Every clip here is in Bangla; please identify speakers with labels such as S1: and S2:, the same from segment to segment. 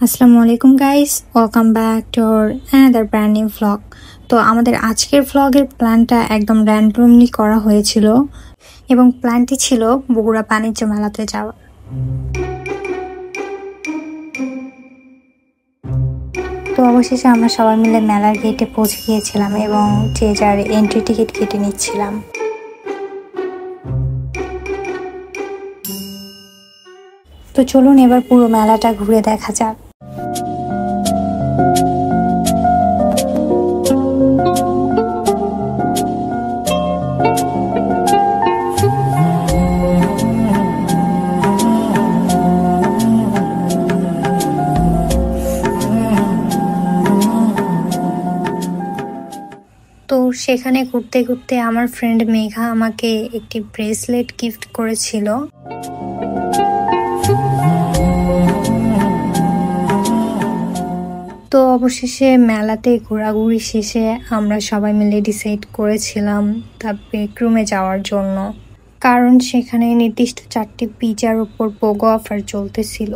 S1: আসসালামু আলাইকুম guys, welcome back to another brand new vlog. তো আমাদের আজকের ভ্লগের প্ল্যানটা একদম র্যান্ডমলি করা হয়েছিল এবং প্ল্যানটি ছিল বগুড়া বাণিজ্য মেলাতে যাওয়া। তো অবশেষে আমরা সবাই মিলে মেলার গেটে পৌঁছে গিয়েছিলাম এবং যে যার এন্ট্রি টিকিট কেটে নিচ্ছিলাম। তো চলুন এবার পুরো মেলাটা ঘুরে দেখা যাক। তো সেখানে ঘুরতে ঘুরতে আমার ফ্রেন্ড মেঘা আমাকে একটি ব্রেসলেট গিফট করেছিল। তো অবশেষে মেলাতে ঘোরাঘুরি শেষে আমরা সবাই মিলে ডিসাইড করেছিলাম দ্য বেক রুমে যাওয়ার জন্য, কারণ সেখানে নির্দিষ্ট 4টি পিজার উপর পোগো অফার চলতেছিল।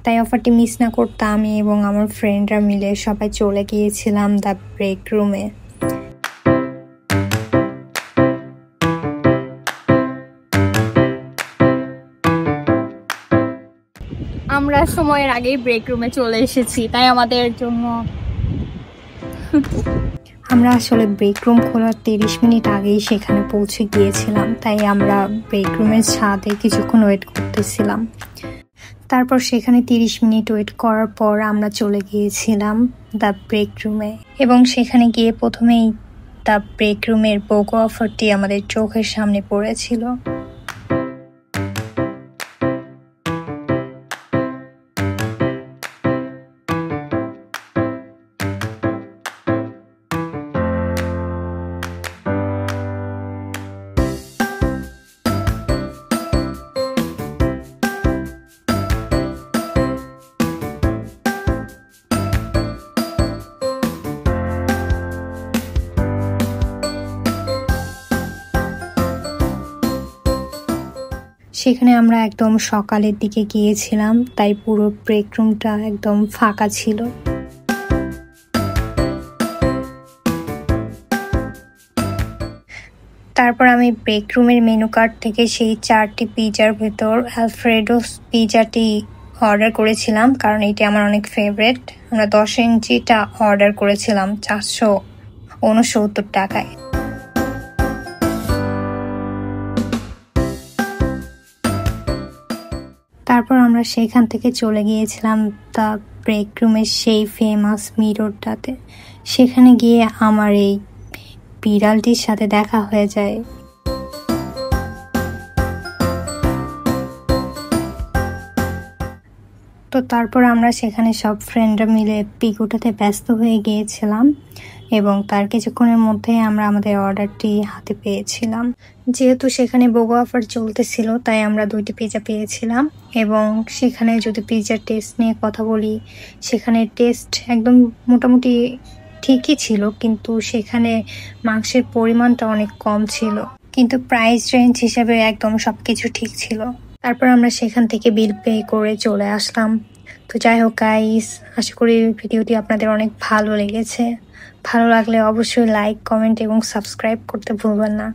S1: তাই অফারটি মিস না করতে আমি এবং আমার ফ্রেন্ডরা মিলে সবাই চলে গিয়েছিলাম দ্য ব্রেক রুমে।
S2: আমরা সময়ের আগেই ব্রেক রুমে চলে এসেছি, তাই আমাদের জন্য
S1: আমরা আসলে ব্রেক রুম খোলার 30 মিনিট আগেই সেখানে পৌঁছে গিয়েছিলাম, তাই আমরা ব্রেক রুমের ছাদে কিছুক্ষণ ওয়েট করতেছিলাম। তারপর সেখানে 30 মিনিট ওয়েট করার পর আমরা চলে গিয়েছিলাম দ্য ব্রেক রুমে এবং সেখানে গিয়ে প্রথমেই দ্য ব্রেক রুমের পোগো অফারটি আমাদের চোখের সামনে পড়েছিল। সেখানে আমরা একদম সকালের দিকে গিয়েছিলাম, তাই পুরো ব্রেক রুমটা একদম ফাঁকা ছিল। তারপর আমি ব্রেক রুমের মেনু কার্ড থেকে সেই 4টি পিজার ভেতর অ্যালফ্রেডো পিজাটি অর্ডার করেছিলাম, কারণ এটি আমার অনেক ফেভারিট। আমরা 10 ইঞ্চিটা অর্ডার করেছিলাম 469 টাকায়। তারপর আমরা সেখান থেকে চলে গিয়েছিলাম দ্য ব্রেক রুমের সেই ফেমাস মিররটাতে। সেখানে গিয়ে আমার এই বিড়ালটির সাথে দেখা হয়ে যায়। তো তারপর আমরা সেখানে সব ফ্রেন্ডরা মিলে পিক উঠাতে ব্যস্ত হয়ে গিয়েছিলাম এবং তার কিছুক্ষণের মধ্যে আমরা আমাদের অর্ডারটি হাতে পেয়েছিলাম। যেহেতু সেখানে পোগো অফার চলতেছিল, তাই আমরা 2টি পিজা পেয়েছিলাম এবং সেখানে যদি পিজার টেস্ট নিয়ে কথা বলি, সেখানে টেস্ট একদম মোটামুটি ঠিকই ছিল, কিন্তু সেখানে মাংসের পরিমাণটা অনেক কম ছিল, কিন্তু প্রাইস রেঞ্জ হিসেবে একদম সবকিছু ঠিক ছিল। তারপর আমরা সেখান থেকে বিল পে করে চলে আসলাম। তো যাই হোক গাইস, আশা করি ভিডিওটি আপনাদের অনেক ভালো লেগেছে। ভালো লাগলে অবশ্যই লাইক, কমেন্ট এবং সাবস্ক্রাইব করতে ভুলবেন না।